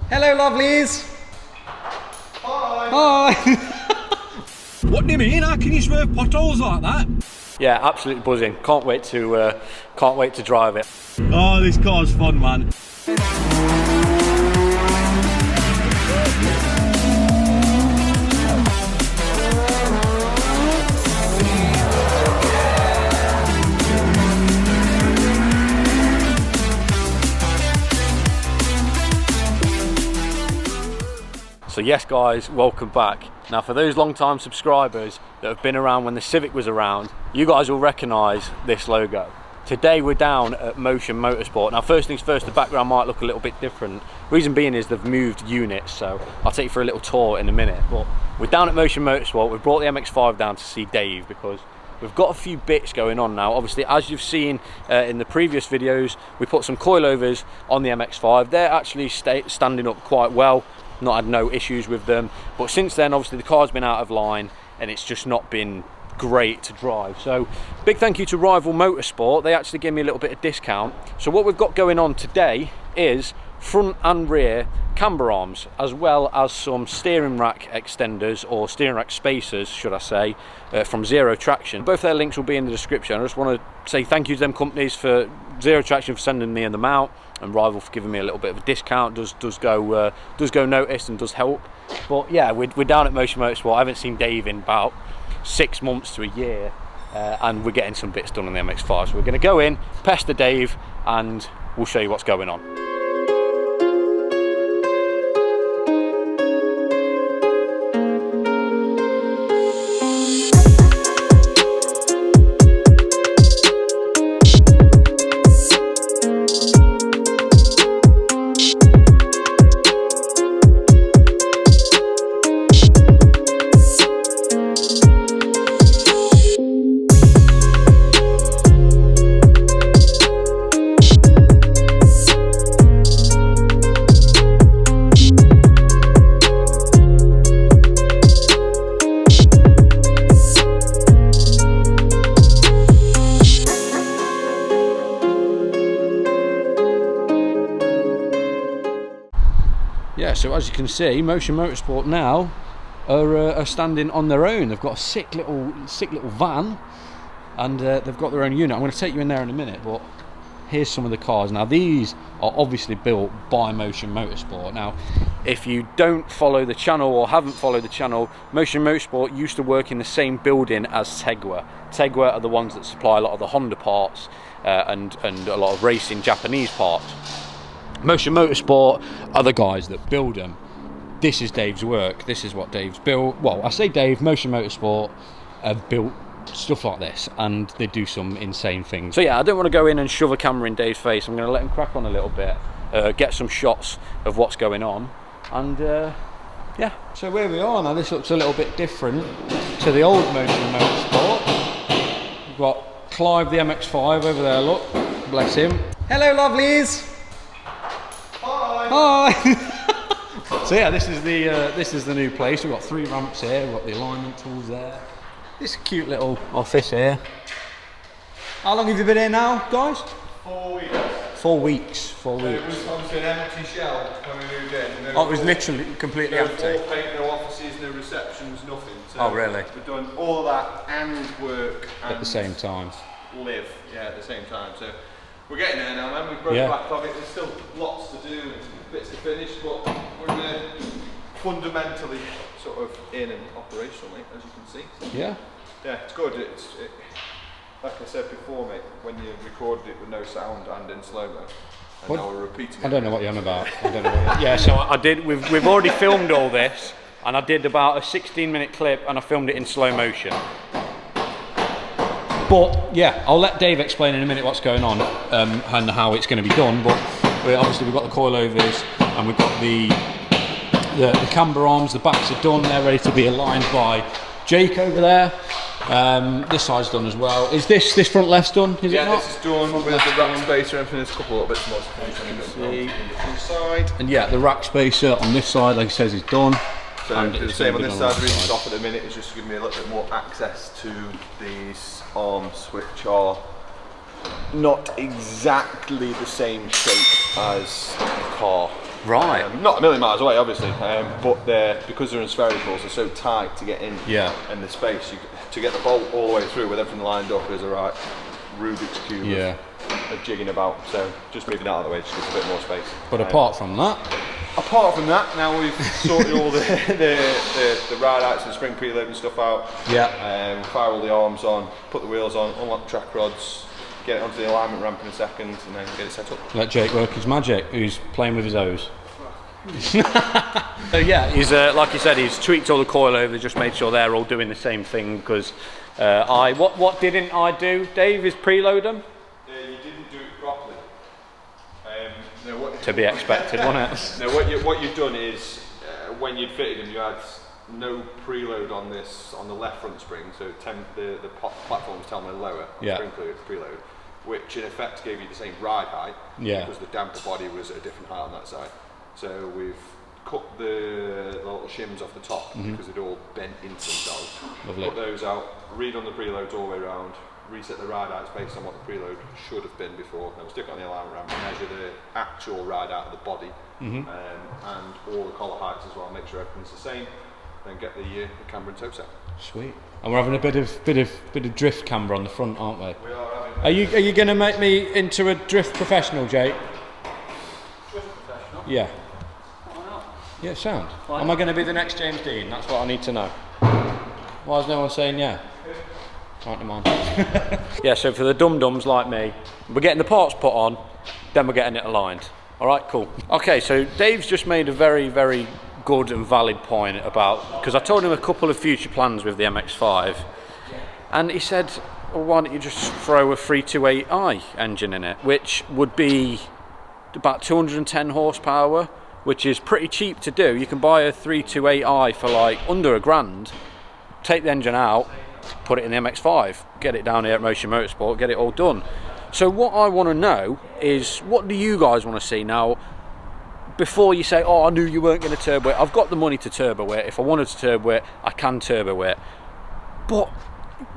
Hello, lovelies. Hi. Hi. What do you mean? How can you swerve potholes like that? Yeah, absolutely buzzing. Can't wait to drive it. Oh, this car's fun, man. So yes guys, welcome back. Now for those long-time subscribers that have been around when the Civic was around, you guys will recognise this logo. Today we're down at Motion Motorsport. Now first things first, the background might look a little bit different. Reason being is they've moved units, so I'll take you for a little tour in a minute. But we're down at Motion Motorsport. We've brought the MX5 down to see Dave because we've got a few bits going on now. Obviously, as you've seen in the previous videos, we put some coilovers on the MX5. They're actually standing up quite well. Not had no issues with them, but since then obviously the car's been out of line and it's just not been great to drive. So big thank you to Rival Motorsport. They actually gave me a little bit of discount. So what we've got going on today is front and rear camber arms, as well as some steering rack extenders, or steering rack spacers should I say, from Zero Traction. Both their links will be in the description. I just want to say thank you to them companies, for Zero Traction for sending me them out, and Rival for giving me a little bit of a discount. Does go noticed and does help. But yeah, we're down at Motion Motorsport. I haven't seen Dave in about 6 months to a year, and we're getting some bits done on the MX5. So we're going to go in, pester Dave, and we'll show you what's going on. Yeah, so as you can see, Motion Motorsport now are standing on their own. They've got a sick little van, and they've got their own unit. I'm going to take you in there in a minute, but here's some of the cars. Now these are obviously built by Motion Motorsport. Now if you don't follow the channel or haven't followed the channel, Motion Motorsport used to work in the same building as Tegwa. Tegwa are the ones that supply a lot of the Honda parts and a lot of racing Japanese parts. Motion Motorsport are the guys that build them. This is Dave's work. This is what Dave's built. Well, I say Dave, Motion Motorsport have built stuff like this, and they do some insane things. So yeah, I don't want to go in and shove a camera in Dave's face. I'm going to let him crack on a little bit, get some shots of what's going on, and yeah. So where we are now, this looks a little bit different to the old Motion Motorsport. We've got Clive the MX5 over there, look, bless him. Hello, lovelies. Hi. So yeah, this is the new place. We've got 3 ramps here. We've got the alignment tools there. This cute little office here. How long have you been here now, guys? 4 weeks. 4 weeks. 4 weeks. It was obviously an empty shell when we moved in. Oh, it was literally completely empty. No paint, no offices, no receptions, nothing. So oh really? We've done all that and work and at the same time. Live, yeah, at the same time. So we're getting there now, man. We've broke back of it. There's still lots to do and bits to finish, but we're fundamentally sort of in and operationally, as you can see. So, yeah, it's good. Like I said before, mate, when you recorded it with no sound and in slow-mo, and now we're repeating it. I don't know what you're on about. I don't know what yeah, so I did. We've already filmed all this, and I did about a 16-minute clip, and I filmed it in slow motion. But yeah, I'll let Dave explain in a minute what's going on and how it's going to be done. But obviously we've got the coilovers, and we've got the camber arms. The backs are done. They're ready to be aligned by Jake over there. This side's done as well. Is this front left's done? Is it not? This is done with the rack spacer and everything. There's a couple of bits more to finish. Side. And yeah, the rack spacer on this side, like it says, is done. So and the same on this side. The reason it's off at the minute is just to give me a little bit more access to these arms, which are not exactly the same shape as the car. Right. Not a million miles away, obviously, but because they're in sphericals, they're so tight to get in. Yeah. And the space, to get the bolt all the way through with everything lined up is a right Rubik's Cube of jigging about. So just moving out of the way just gives a bit more space. But apart from that, now we've sorted all the ride outs and spring preload and stuff out. yeah, Fire all the arms on, put the wheels on, unlock the track rods, get it onto the alignment ramp in a second, and then get it set up. let Jake work his magic, who's playing with his O's. So yeah, he's like you said, he's tweaked all the coilovers, just made sure they're all doing the same thing, because what didn't I do, Dave, is preload them? You didn't do it properly. To be expected, wasn't it? No, what you've done is, when you'd fitted them, you had no preload on the left front spring, so the platform's 10 mil lower, spring preload, which in effect gave you the same ride height, because the damper body was at a different height on that side. So we've cut the little shims off the top, because they'd all bent into themselves. Lovely. Put those out, read on the preloads all the way around, reset the ride outs based on what the preload should have been before, then we'll stick it on the alignment ramp, measure the actual ride out of the body, and all the collar heights as well, make sure everything's the same, then get the camber and toe set. Sweet. And we're having a bit of drift camber on the front, aren't we? We are having. Are you going to make me into a drift professional, Jake? Drift professional? Yeah. Why not? Yeah, sound. Why? Am I going to be the next James Dean? That's what I need to know. Why is no one saying yeah? Can't demand. Yeah, so for the dum-dums like me, we're getting the parts put on, then we're getting it aligned. All right, cool. Okay, so Dave's just made a very, very good and valid point about, because I told him a couple of future plans with the MX5, and he said, well, why don't you just throw a 328i engine in it, which would be about 210 horsepower, which is pretty cheap to do. You can buy a 328i for like under £1,000, take the engine out, put it in the MX5, get it down here at Motion Motorsport, get it all done. So what I want to know is, what do you guys want to see now? Before you say, oh, I knew you weren't going to turbo it. I've got the money to turbo it. If I wanted to turbo it, I can turbo it. But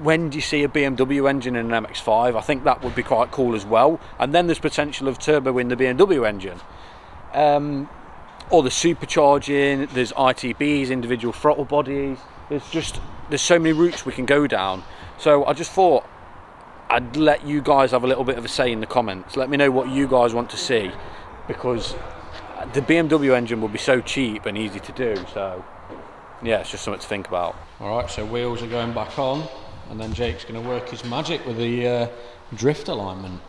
when do you see a BMW engine in an MX5? I think that would be quite cool as well. And then there's potential of turboing the BMW engine. Or the supercharging, there's ITBs, individual throttle bodies. There's so many routes we can go down. So I just thought I'd let you guys have a little bit of a say in the comments. Let me know what you guys want to see, because the BMW engine will be so cheap and easy to do. So yeah, it's just something to think about. All right, so wheels are going back on, and then Jake's going to work his magic with the drift alignment.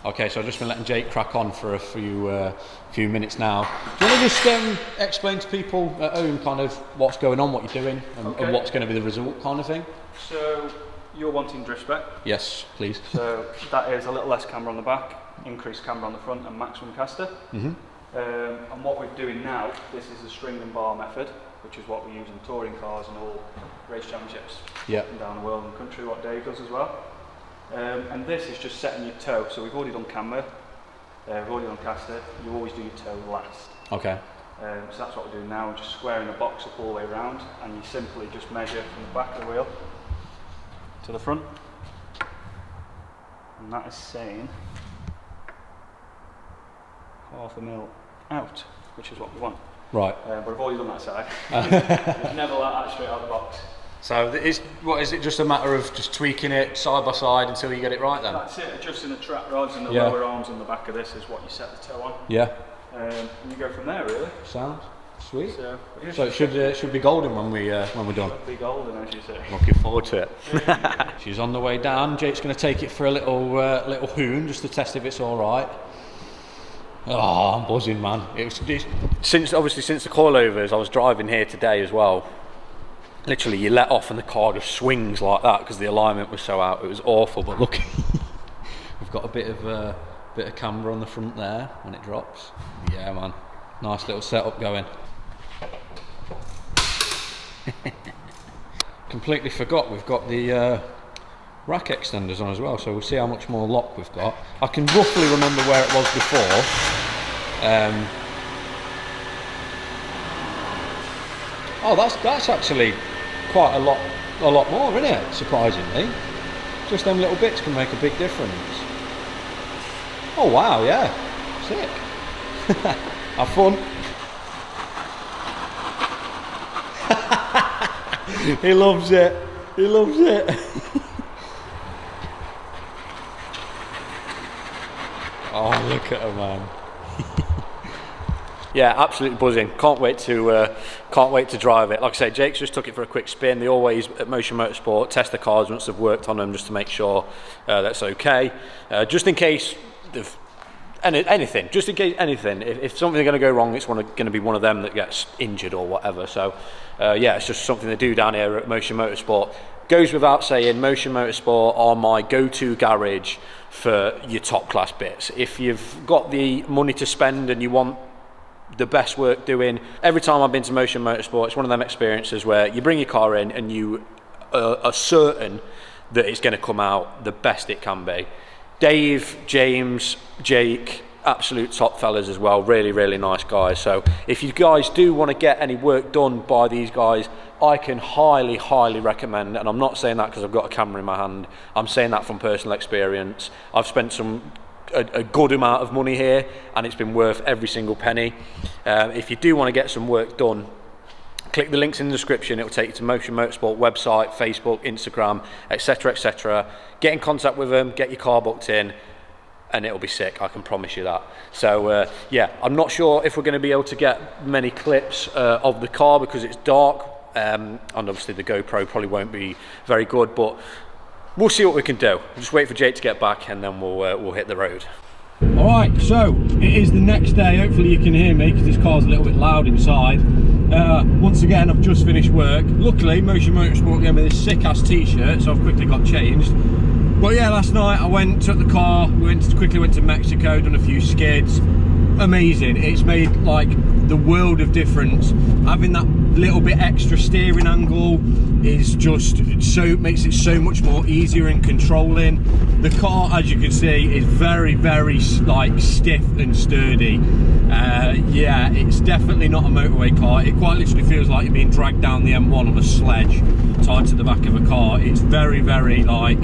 Okay, so I've just been letting Jake crack on for a few minutes now. Do you want to just explain to people at home kind of what's going on, what you're doing, and what's going to be the result kind of thing? So you're wanting drift spec? Yes, please. So that is a little less camber on the back, increased camber on the front, and maximum caster. And what we're doing now, this is the string and bar method, which is what we use in touring cars and all race championships up and down the world and country, what Dave does as well. And this is just setting your toe. So we've already done camber, we've already done caster. You always do your toe last. Okay. So that's what we're doing now. We're just squaring the box up all the way around, and you simply just measure from the back of the wheel to the front, and that is saying 0.5 mil out, which is what we want. Right. But we've already done that side. We've never let that straight out of the box. So is it just a matter of just tweaking it side by side until you get it right then? That's it, adjusting the track rods and the lower arms on the back of this is what you set the toe on. Yeah. And you go from there really. Sounds sweet. So it should be golden when we're done. Be golden, as you say. Looking forward to it. She's on the way down. Jake's going to take it for a little hoon just to test if it's all right. Oh, I'm buzzing, man. Since the coilovers, I was driving here today as well. Literally, you let off and the car just swings like that because the alignment was so out. It was awful, but look, we've got a bit of camber on the front there when it drops. Yeah, man, nice little setup going. Completely forgot we've got the rack extenders on as well, so we'll see how much more lock we've got. I can roughly remember where it was before. Oh, that's actually quite a lot more, isn't it? Surprisingly, just them little bits can make a big difference. Oh wow, yeah, sick. Have fun. He loves it. He loves it. Oh, look at him, man. Yeah, absolutely buzzing. Can't wait to drive it. Like I say, Jake's just took it for a quick spin. They always at Motion Motorsport test the cars once they've worked on them just to make sure that's okay. Just in case anything. If something's going to go wrong, it's going to be one of them that gets injured or whatever. So yeah, it's just something they do down here at Motion Motorsport. Goes without saying, Motion Motorsport are my go-to garage for your top class bits. If you've got the money to spend and you want the best work doing, every time I've been to Motion Motorsport, it's one of them experiences where you bring your car in and you are certain that it's going to come out the best it can be. Dave, James, Jake, absolute top fellas as well, really, really nice guys. So if you guys do want to get any work done by these guys, I can highly, highly recommend, and I'm not saying that because I've got a camera in my hand, I'm saying that from personal experience. I've spent a good amount of money here and it's been worth every single penny. If you do want to get some work done, click the links in the description. It will take you to Motion Motorsport website, Facebook, Instagram, etc, etc. Get in contact with them, get your car booked in, and it'll be sick, I can promise you that. So yeah, I'm not sure if we're going to be able to get many clips of the car because it's dark, and obviously the GoPro probably won't be very good, but we'll see what we can do. Just wait for Jake to get back and then we'll hit the road. Alright, so it is the next day. Hopefully you can hear me because this car's a little bit loud inside. Once again, I've just finished work. Luckily, Motion Motorsport gave me this sick-ass t-shirt, so I've quickly got changed. But yeah, last night I took the car, quickly went to Mexico, done a few skids. Amazing. It's made like the world of difference. Having that little bit extra steering angle is just makes it so much more easier in controlling. The car, as you can see, is very, very like stiff and sturdy. Yeah, it's definitely not a motorway car. It quite literally feels like you're being dragged down the M1 on a sledge tied to the back of a car. It's very, very like,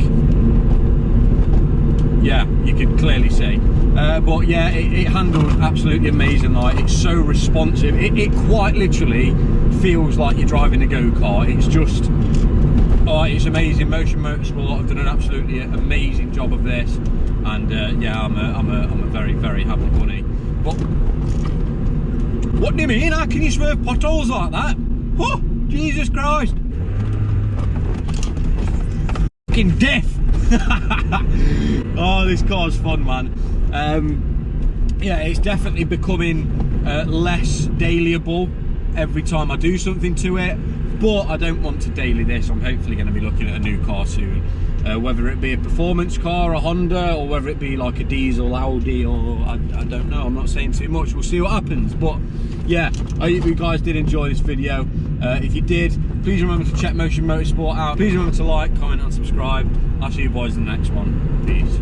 yeah, you can clearly see. But yeah, it handles absolutely amazing. Like, it's so responsive. It quite literally feels like you're driving a go-kart. It's just, oh, it's amazing. Motion Motorsport have done an absolutely amazing job of this, and yeah, I'm a very, very happy bunny. But what do you mean? How can you swerve potholes like that? Oh, Jesus Christ! Fucking death! Oh, this car's fun, man. Yeah, it's definitely becoming less dailyable every time I do something to it, but I don't want to daily this. I'm hopefully going to be looking at a new car soon, whether it be a performance car, a Honda, or whether it be like a diesel Audi, or I don't know. I'm not saying too much, we'll see what happens. But yeah, I hope you guys did enjoy this video. If you did, please remember to check Motion Motorsport out. Please remember to like, comment and subscribe. I'll see you boys in the next one. Peace.